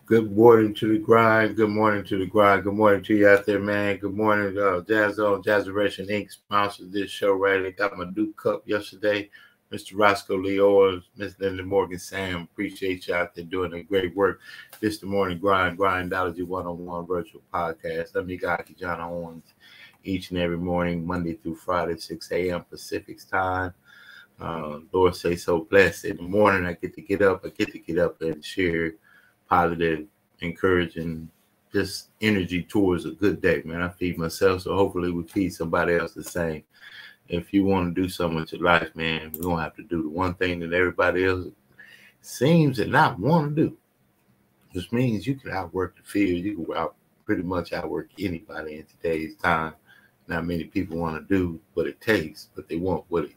Good morning to the grind. Good morning to the grind. Good morning to you out there, man. Good morning. Jazz on Jazzeration Inc. sponsored this show right. I got my new cup yesterday. Mr. Roscoe Lee Owens, Miss Linda Morgan Sam. Appreciate you out there doing the great work. This is the Morning Grind Grindology101 virtual podcast. I'm your guy, KeJohnna Owens, each and every morning, Monday through Friday, 6 a.m. Pacific time. Lord say so blessed. In the morning, I get to get up and share positive, encouraging, just energy towards a good day, man. I feed myself, so hopefully we feed somebody else the same. If you want to do something with your life, man, we're going to have to do the one thing that everybody else seems to not want to do. Which means you can outwork the field. You can pretty much outwork anybody in today's time. Not many people want to do what it takes, but they want what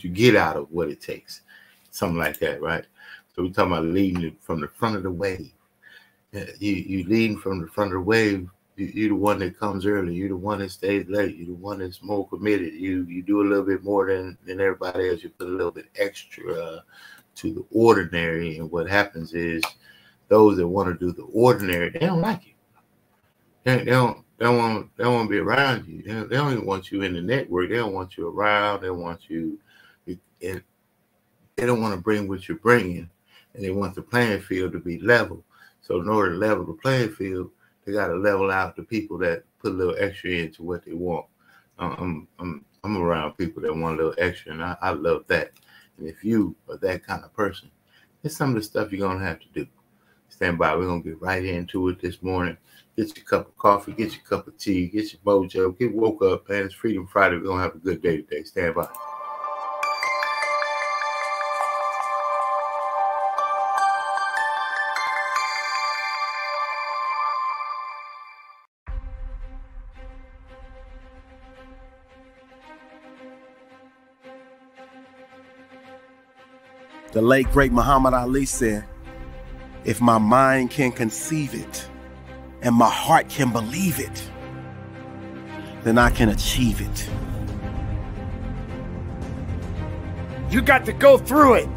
you get out of what it takes. Something like that, right? So we're talking about leading from the front of the wave. You leading from the front of the wave. You're the one that comes early. You're the one that stays late. You're the one that's more committed. You do a little bit more than everybody else. You put a little bit extra to the ordinary. And what happens is those that want to do the ordinary, they don't like you. They don't want to be around you. They don't even want you in the network. They don't want you around. They want you, and they don't want to bring what you're bringing, and they want the playing field to be level. So in order to level the playing field, they got to level out the people that put a little extra into what they want. I'm around people that want a little extra, and I love that. And if you are that kind of person, it's some of the stuff you're going to have to do. Stand by. We're going to get right into it this morning. Get your cup of coffee, get your cup of tea, get your mojo, get woke up, man. It's Freedom Friday. We're going to have a good day today. Stand by. The late, great Muhammad Ali said, if my mind can conceive it and my heart can believe it, then I can achieve it. You got to go through it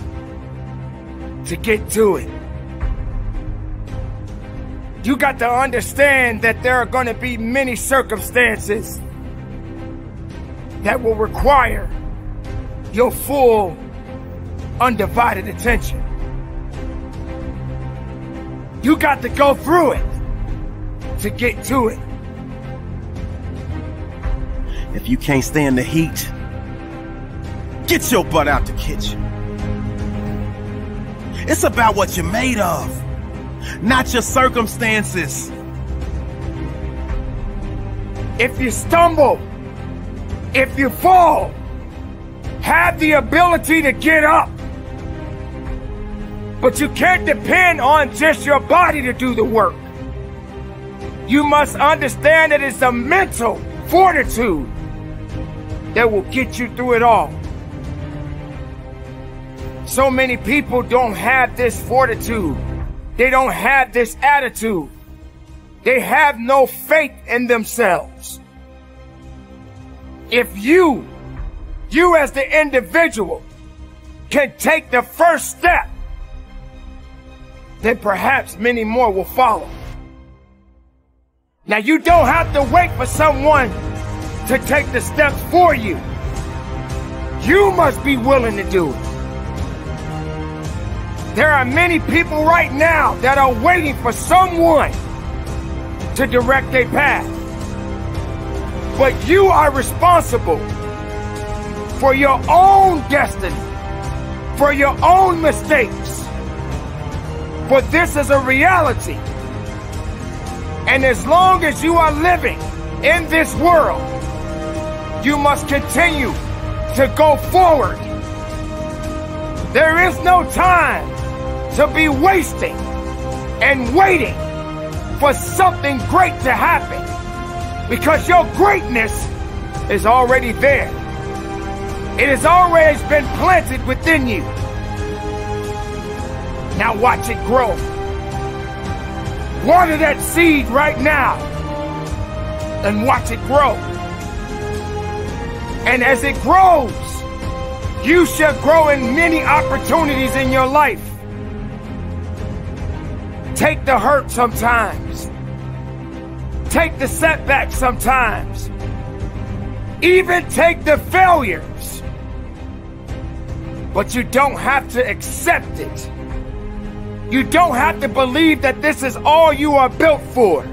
to get to it. You got to understand that there are going to be many circumstances that will require your full undivided attention. You got to go through it to get to it. If you can't stand the heat, get your butt out the kitchen. It's about what you're made of, not your circumstances. If you stumble, if you fall, have the ability to get up. But you can't depend on just your body to do the work. You must understand that it's a mental fortitude that will get you through it all. So many people don't have this fortitude. They don't have this attitude. They have no faith in themselves. If you as the individual can take the first step, then perhaps many more will follow. Now, you don't have to wait for someone to take the steps for you. You must be willing to do it. There are many people right now that are waiting for someone to direct their path. But you are responsible for your own destiny, for your own mistakes. For this is a reality. And as long as you are living in this world, you must continue to go forward. There is no time to be wasting and waiting for something great to happen, because your greatness is already there. It has always been planted within you. Now watch it grow. Water that seed right now and watch it grow. And as it grows, you shall grow in many opportunities in your life. Take the hurt sometimes. Take the setback sometimes. Even take the failures. But you don't have to accept it. You don't have to believe that this is all you are built for.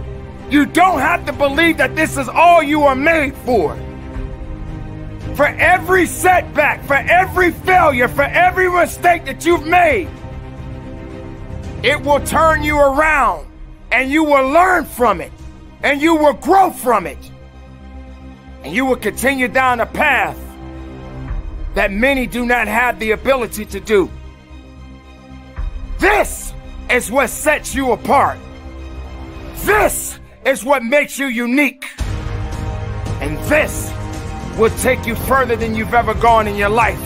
You don't have to believe that this is all you are made for. For every setback, for every failure, for every mistake that you've made, it will turn you around and you will learn from it and you will grow from it. And you will continue down a path that many do not have the ability to do. This is what sets you apart. This is what makes you unique. And this will take you further than you've ever gone in your life.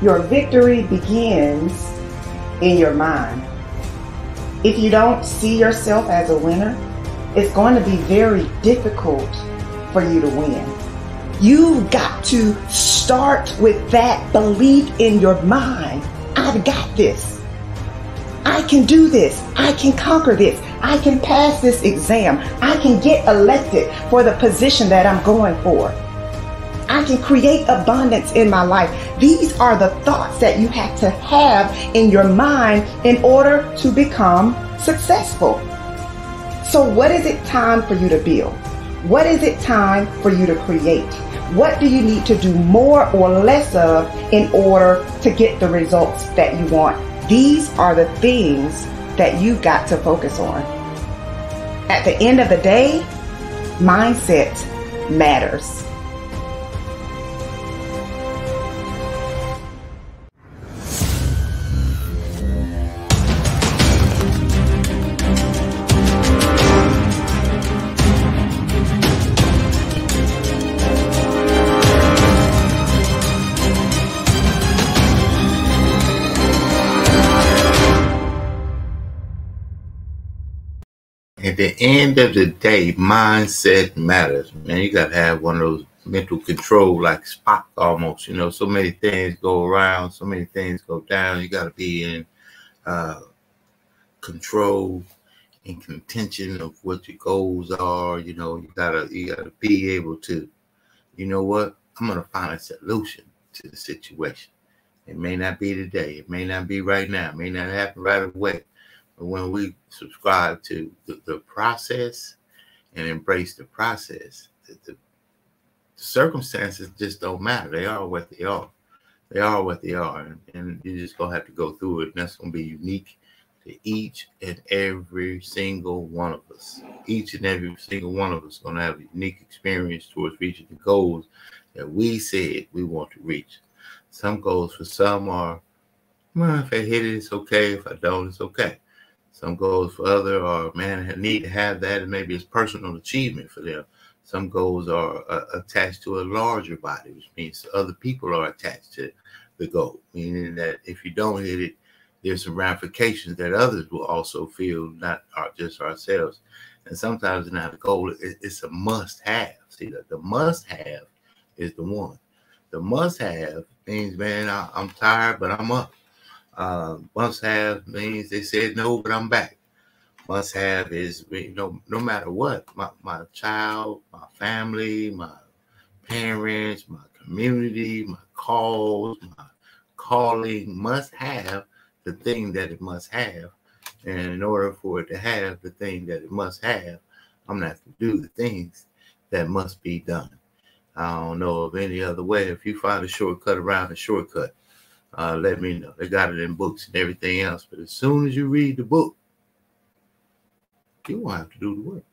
Your victory begins in your mind. If you don't see yourself as a winner, it's going to be very difficult for you to win. You've got to start with that belief in your mind. I've got this. I can do this. I can conquer this. I can pass this exam. I can get elected for the position that I'm going for. I can create abundance in my life. These are the thoughts that you have to have in your mind in order to become successful. So what is it time for you to build? What is it time for you to create? What do you need to do more or less of in order to get the results that you want? These are the things that you've got to focus on. At the end of the day, mindset matters. At the end of the day, mindset matters, man. You got to have one of those mental control, like Spock almost, you know. So many things go around, so many things go down. You got to be in control and contention of what your goals are. You know, you gotta be able to, you know what, I'm going to find a solution to the situation. It may not be today. It may not be right now. It may not happen right away. But when we subscribe to the process and embrace the process, the circumstances just don't matter. They are what they are. They are what they are. And you're just going to have to go through it. And that's going to be unique to each and every single one of us. Each and every single one of us is going to have a unique experience towards reaching the goals that we said we want to reach. Some goals for some are, well, if I hit it, it's okay. If I don't, it's okay. Some goals for others are, man, I need to have that, and maybe it's personal achievement for them. Some goals are attached to a larger body, which means other people are attached to the goal, meaning that if you don't hit it, there's some ramifications that others will also feel, not just ourselves. And sometimes it's not a goal, it's a must-have. See, the must-have is the one. The must-have means, man, I'm tired, but I'm up. Must-have means they said no, but I'm back. Must-have is, you know, no matter what, my child, my family, my parents, my community, my calls, my calling must have the thing that it must have. And in order for it to have the thing that it must have, I'm going to have to do the things that must be done. I don't know of any other way. If you find a shortcut around a shortcut, let me know. They got it in books and everything else. But as soon as you read the book, you won't have to do the work.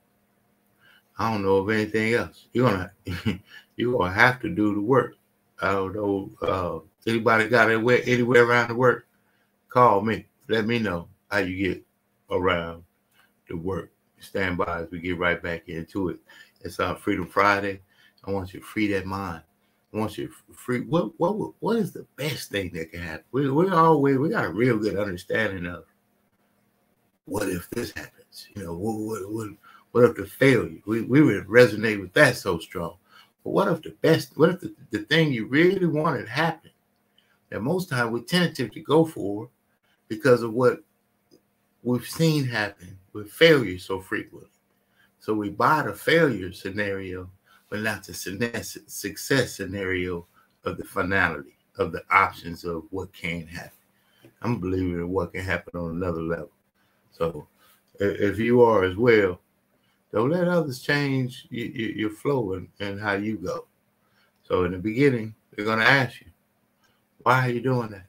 I don't know of anything else. You're gonna have to do the work. I don't know. Anybody got anywhere around the work? Call me. Let me know how you get around the work. Stand by as we get right back into it. It's on Freedom Friday. I want you to free that mind. I want you to free. What is the best thing that can happen? We got a real good understanding of what if this happens. You know, what if the failure? We would resonate with that so strong. But what if the thing you really wanted happened? That most times we're tentative to go for, because of what we've seen happen with failure so frequently. So we buy the failure scenario, but not the success scenario of the finality, of the options of what can happen. I'm believing in what can happen on another level. So if you are as well, don't let others change your flow and how you go. So in the beginning, they're going to ask you, why are you doing that?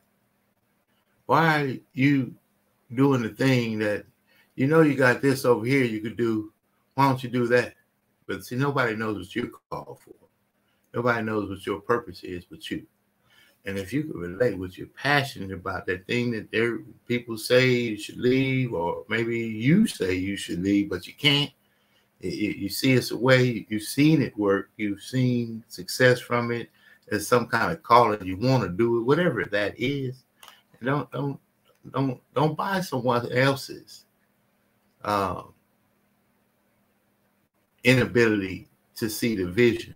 Why are you doing the thing that you know you got this over here you could do? Why don't you do that? But see, nobody knows what you're called for. Nobody knows what your purpose is but you. And if you can relate what you're passionate about, that thing that people say you should leave, or maybe you say you should leave, but you can't. You see it's a way, you've seen it work, you've seen success from it. There's some kind of calling, you want to do it, whatever that is. And don't buy someone else's inability to see the vision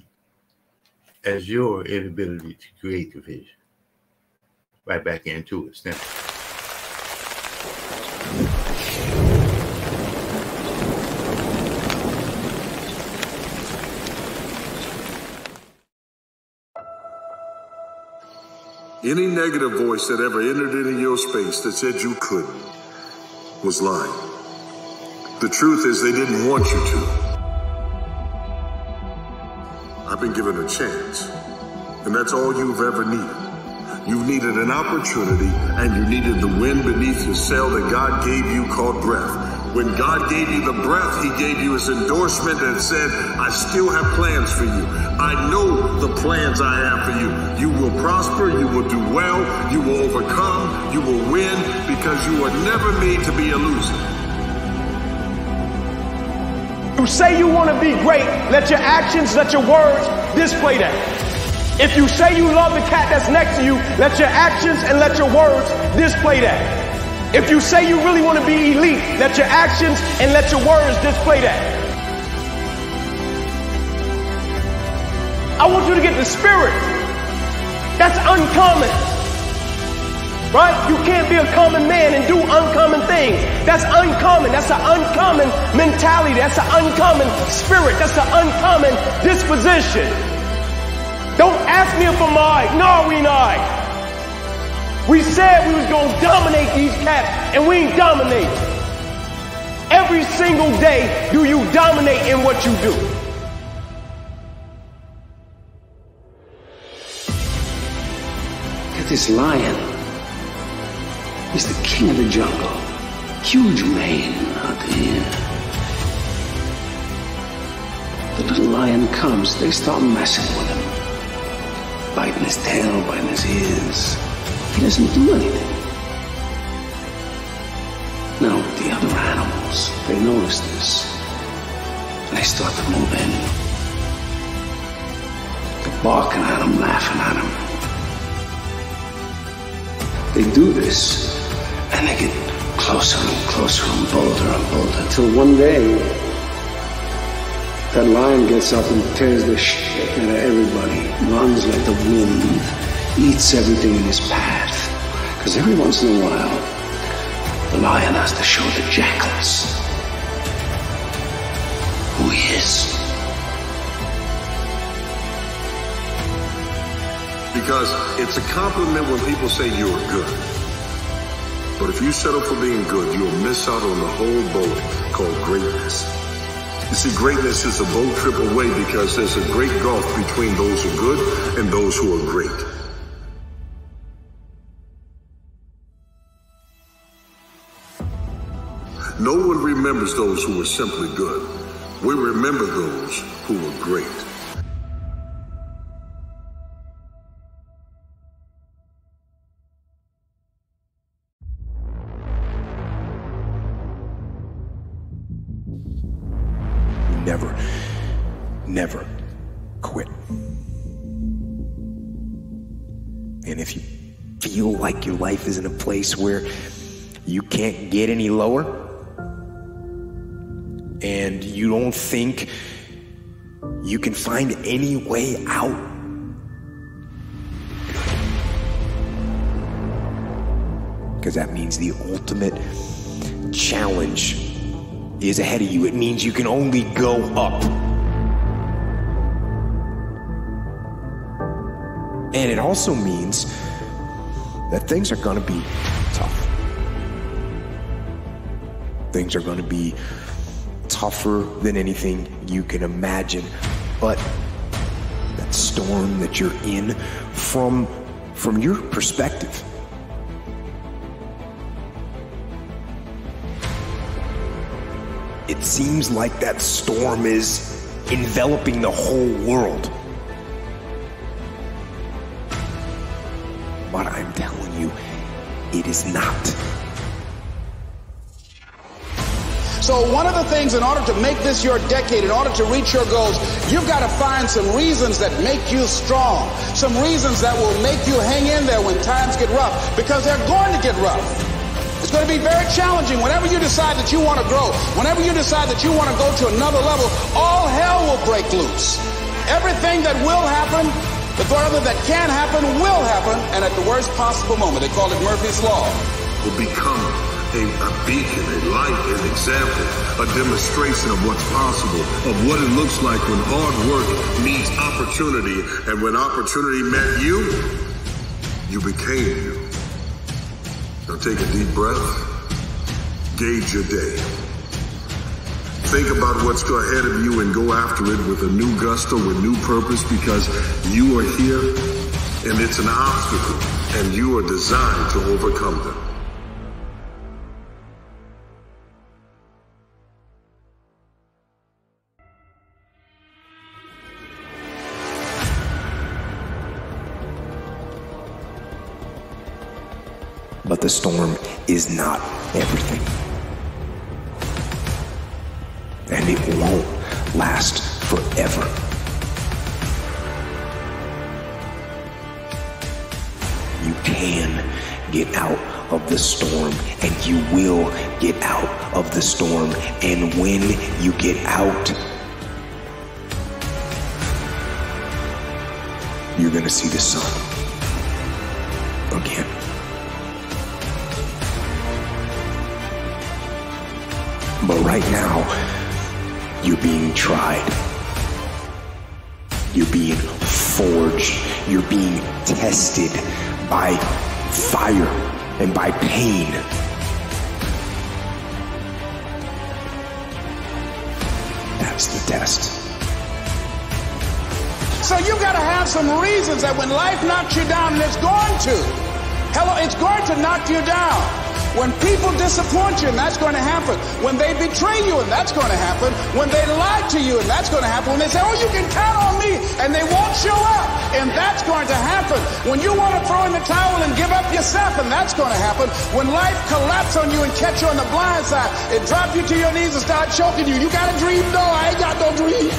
as your inability to create the vision. Right back into it. Now. Any negative voice that ever entered into your space that said you couldn't was lying. The truth is they didn't want you to. I've been given a chance, and that's all you've ever needed. You've needed an opportunity, and you needed the wind beneath your sail that God gave you called breath. When God gave you the breath, he gave you his endorsement that said, I still have plans for you. I know the plans I have for you. You will prosper, you will do well, you will overcome, you will win, because you were never made to be a loser. You say you want to be great, let your actions, let your words display that. If you say you love the cat that's next to you, let your actions and let your words display that. If you say you really want to be elite, let your actions and let your words display that. I want you to get the spirit. That's uncommon. Right? You can't be a common man and do uncommon things. That's uncommon. That's an uncommon mentality. That's an uncommon spirit. That's an uncommon disposition. Don't ask me if I'm alright. No, we ain't alright. We said we was going to dominate these cats, and we ain't dominating. Every single day, do you dominate in what you do? Look at this lion. He's the king of the jungle. Huge mane out there. The little lion comes, they start messing with him. Biting his tail, biting his ears. He doesn't do anything. Now, the other animals, they notice this. And they start to move in. They're barking at him, laughing at him. They do this, and they get closer and closer and bolder, until one day, that lion gets up and tears the shit out of everybody, runs like the wind, eats everything in his path. Because every once in a while, the lion has to show the jackals who he is. Because it's a compliment when people say you're good. But if you settle for being good, you'll miss out on the whole boat called greatness. You see, greatness is a boat trip away because there's a great gulf between those who are good and those who are great. No one remembers those who are simply good. We remember those who were great. Never quit. And if you feel like your life is in a place where you can't get any lower, and you don't think you can find any way out, because that means the ultimate challenge is ahead of you. It means you can only go up. And it also means that things are going to be tough. Things are going to be tougher than anything you can imagine. But that storm that you're in, from your perspective, it seems like that storm is enveloping the whole world. But I'm telling you, it is not. So one of the things, in order to make this your decade, in order to reach your goals, you've got to find some reasons that make you strong, some reasons that will make you hang in there when times get rough, because they're going to get rough. It's going to be very challenging. Whenever you decide that you want to grow, whenever you decide that you want to go to another level, all hell will break loose. Everything that will happen, the brother that can happen will happen, and at the worst possible moment. They call it Murphy's Law. Will become a beacon, a light, an example, a demonstration of what's possible, of what it looks like when hard work meets opportunity, and when opportunity met you, you became you. Now take a deep breath, gauge your day. Think about what's ahead of you and go after it with a new gusto, with new purpose, because you are here and it's an obstacle and you are designed to overcome them. But the storm is not everything. And it won't last forever. You can get out of the storm, and you will get out of the storm. And when you get out, you're going to see the sun again. But right now, you're being tried. You're being forged. You're being tested by fire and by pain. That's the test. So you got to have some reasons that when life knocks you down, and it's going to. Hello, it's going to knock you down. When people disappoint you, and that's going to happen. When they betray you, and that's going to happen. When they lie to you, and that's going to happen. When they say, oh, you can count on me, and they won't show up, and that's going to happen. When you want to throw in the towel and give up yourself, and that's going to happen. When life collapses on you and catch you on the blind side, it drop you to your knees and start choking you. You got a dream? No, I ain't got no dream.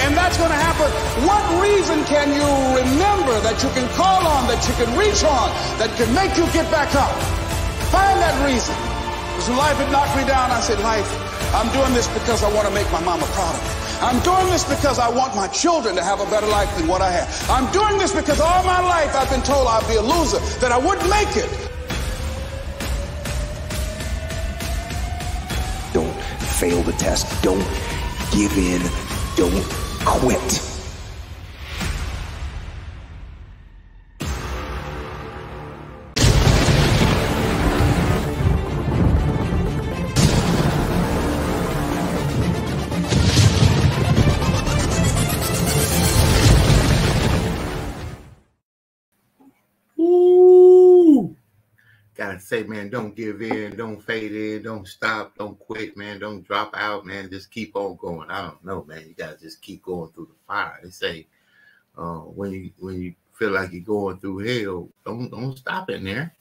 And that's going to happen. What reason can you remember that you can call on, that you can reach on, that can make you get back up? Find that reason. Because when life had knocked me down, I said, life, I'm doing this because I want to make my mama proud of me. I'm doing this because I want my children to have a better life than what I have. I'm doing this because all my life I've been told I'd be a loser, that I wouldn't make it. Don't fail the test. Don't give in. Don't quit. Gotta say, man, don't give in, don't fade in, don't stop, don't quit, man, don't drop out, man, just keep on going. I don't know, man, you gotta just keep going through the fire. They say when you feel like you're going through hell, don't stop in there.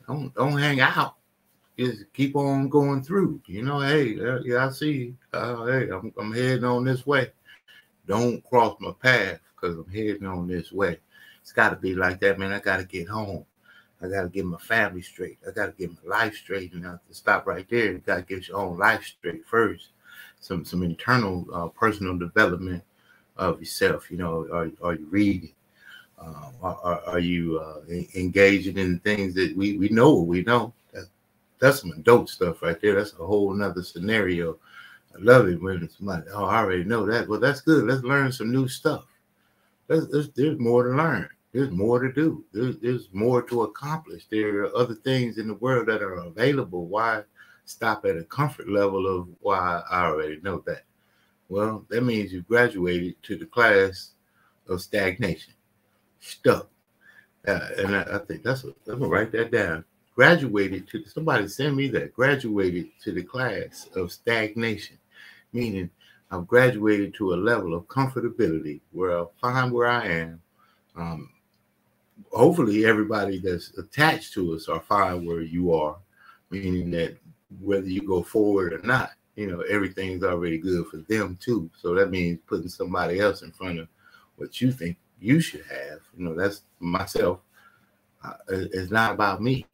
Don't hang out. Just keep on going through. You know, hey, yeah, I see you. Hey, I'm heading on this way. Don't cross my path because I'm heading on this way. It's got to be like that, man. I got to get home. I got to get my family straight. I got to get my life straight. And I have to stop right there. You got to get your own life straight first. Some internal personal development of yourself. You know, are you reading? Are you engaging in things that we know what we know? That's some adult stuff right there. That's a whole nother scenario. I love it when somebody, oh, I already know that. Well, that's good. Let's learn some new stuff. There's more to learn. There's more to do. There's more to accomplish. There are other things in the world that are available. Why stop at a comfort level of why I already know that? Well, that means you graduated to the class of stagnation. Stuck. And I think I'm going to write that down. Graduated to, somebody send me that. Graduated to the class of stagnation. Meaning I've graduated to a level of comfortability where I'll find where I am. Hopefully everybody that's attached to us are fine where you are, meaning that whether you go forward or not, everything's already good for them too. So that means putting somebody else in front of what you think you should have. That's myself. It's not about me.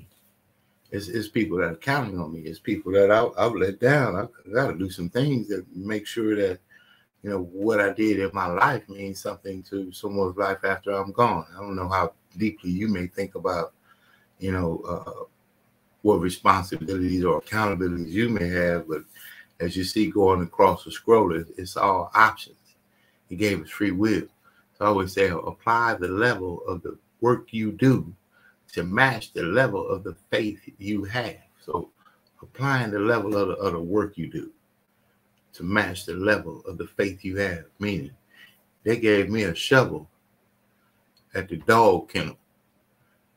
It's people that are counting on me. It's people that I've let down. I got to do some things that make sure that, what I did in my life means something to someone's life after I'm gone. I don't know how deeply you may think about, what responsibilities or accountabilities you may have, but as you see going across the scroll, it's all options. He gave us free will. So I always say, apply the level of the work you do to match the level of the faith you have. So applying the level of the work you do to match the level of the faith you have. Meaning, they gave me a shovel at the dog kennel.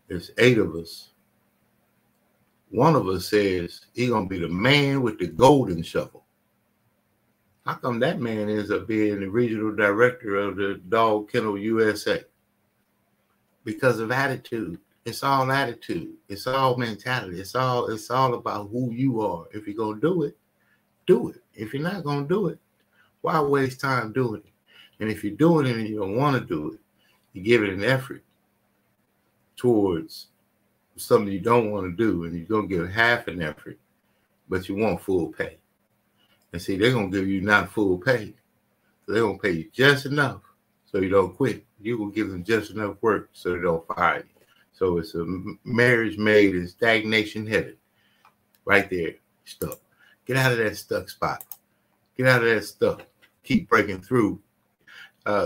There's 8 of us. One of us says he's going to be the man with the golden shovel. How come that man ends up being the regional director of the Dog Kennel USA? Because of attitude. It's all attitude. It's all mentality. It's all about who you are. If you're going to do it, do it. If you're not going to do it, why waste time doing it? And if you're doing it and you don't want to do it, you give it an effort towards something you don't want to do, and you're going to give half an effort, but you want full pay. And see, they're going to give you not full pay. So they're going to pay you just enough so you don't quit. You're going to give them just enough work so they don't fire you. So it's a marriage made in stagnation headed. Right there, stuck. Get out of that stuck spot. Get out of that stuck. Keep breaking through.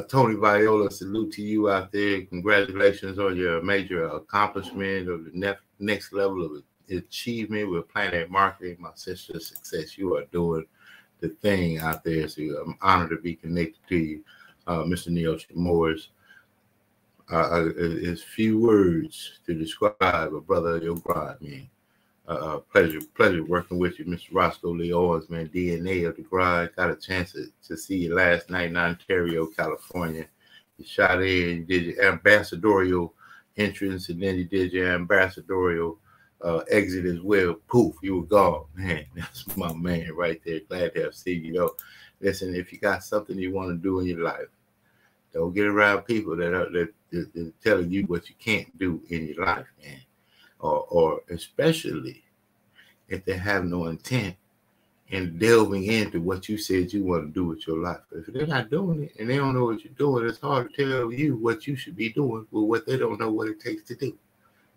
Tony Viola, salute to you out there. Congratulations on your major accomplishment of the next level of achievement with Planet Marketing. My sister success, you are doing the thing out there. So I'm honored to be connected to you, Mr. Neil Morris. It's few words to describe a brother of your grind, man. Pleasure working with you, Mr. Roscoe Lee Owens, man. DNA of the grind. Got a chance to see you last night in Ontario, California. You shot in, you did your ambassadorial entrance, and then you did your ambassadorial exit as well. Poof, you were gone. Man, that's my man right there. Glad to have seen you. Listen, if you got something you want to do in your life, don't get around people that are telling you what you can't do in your life, man. Or especially if they have no intent in delving into what you said you want to do with your life. If they're not doing it and they don't know what you're doing, it's hard to tell you what you should be doing with what they don't know what it takes to do.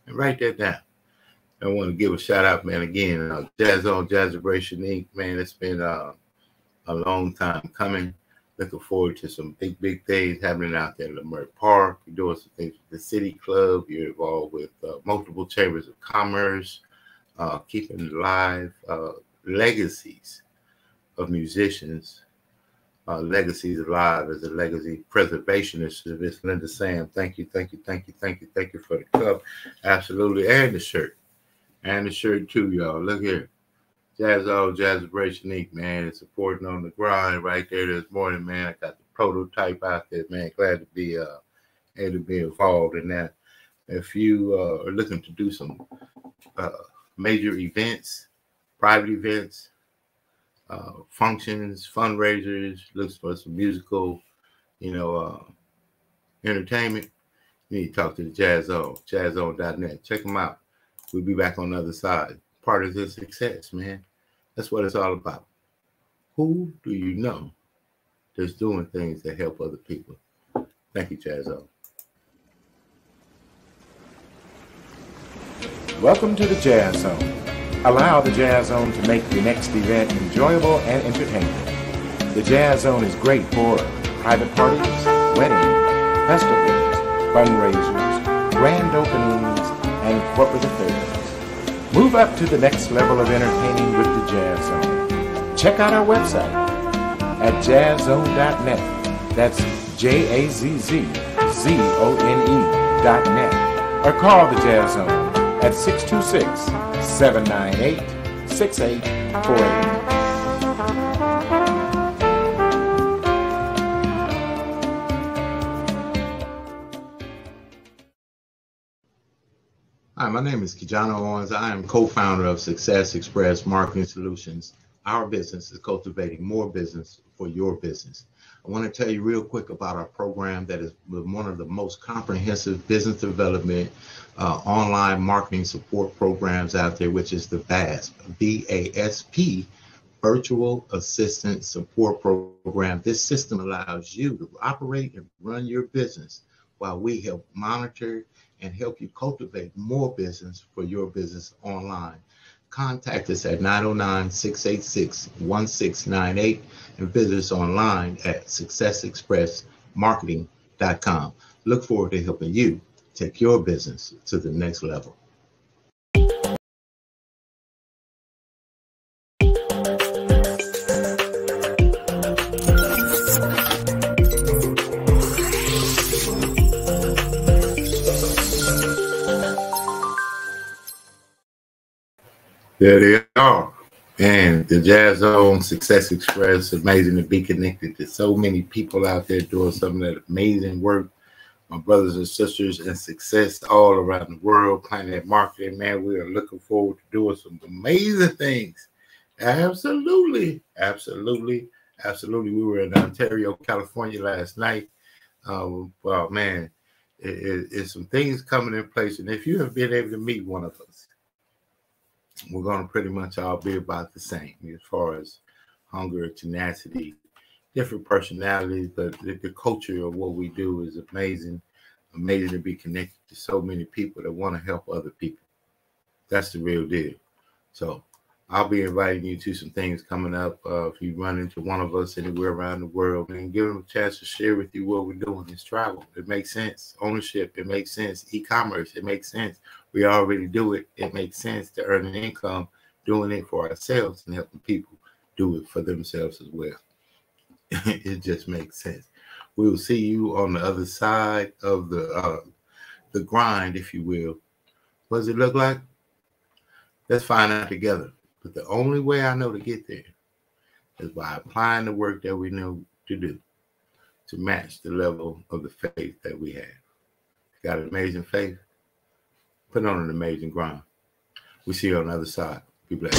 And write that down. I want to give a shout out, man, again, Jazz on Jazzabration Inc., man. It's been a long time coming. Looking forward to some big things happening out there in Leimert Park. You're doing some things with the City Club. You're involved with multiple chambers of commerce, keeping alive legacies of musicians. Legacies alive as a legacy preservationist. Miss Linda Sam, thank you for the cup. Absolutely. And the shirt. And the shirt too, y'all. Look here. Jazz on Jazzabration Inc., man. It's supporting on the grind right there this morning, man. I got the prototype out there, man. Glad to be able to be involved in that. If you are looking to do some major events, private events, functions, fundraisers, looks for some musical, entertainment, you need to talk to the Jazz On, jazzon.net. Check them out. We'll be back on the other side. Part of the success, man. That's what it's all about. Who do you know that's doing things that help other people? Thank you, Jazzo. Welcome to the Jazz Zone. Allow the Jazz Zone to make your next event enjoyable and entertaining. The Jazz Zone is great for private parties, weddings, festivals, fundraisers, grand openings, and corporate affairs. Move up to the next level of entertaining with the Jazz Zone. Check out our website at jazzzone.net. That's JAZZZONE.net. Or call the Jazz Zone at 626-798-6848. Hi, my name is KeJohnna Owens. I am co-founder of Success Express Marketing Solutions. Our business is cultivating more business for your business. I want to tell you real quick about our program that is one of the most comprehensive business development online marketing support programs out there, which is the VASP, V-A-S-P, Virtual Assistant Support Program. This system allows you to operate and run your business while we help monitor and help you cultivate more business for your business online. Contact us at 909-686-1698 and visit us online at successexpressmarketing.com. Look forward to helping you take your business to the next level. There they are. And the Jazz Zone, Success Express, amazing to be connected to so many people out there doing some of that amazing work. My brothers and sisters in success all around the world, Planet Marketing, man, we are looking forward to doing some amazing things. Absolutely. We were in Ontario, California last night. Well, man, it's some things coming in place. And if you have been able to meet one of us, we're going to pretty much all be about the same as far as hunger, tenacity, different personalities, but the culture of what we do is amazing to be connected to so many people that want to help other people. That's the real deal. So I'll be inviting you to some things coming up. If you run into one of us anywhere around the world, and give them a chance to share with you what we're doing. It's travel. It makes sense. Ownership. It makes sense. E-commerce. It makes sense. We already do it. It makes sense to earn an income doing it for ourselves and helping people do it for themselves as well. It just makes sense. We will see you on the other side of the grind, if you will. What does it look like? Let's find out together. But the only way I know to get there is by applying the work that we know to do to match the level of the faith that we have. Got an amazing faith? Put on an amazing grind. We see you on the other side. Be blessed.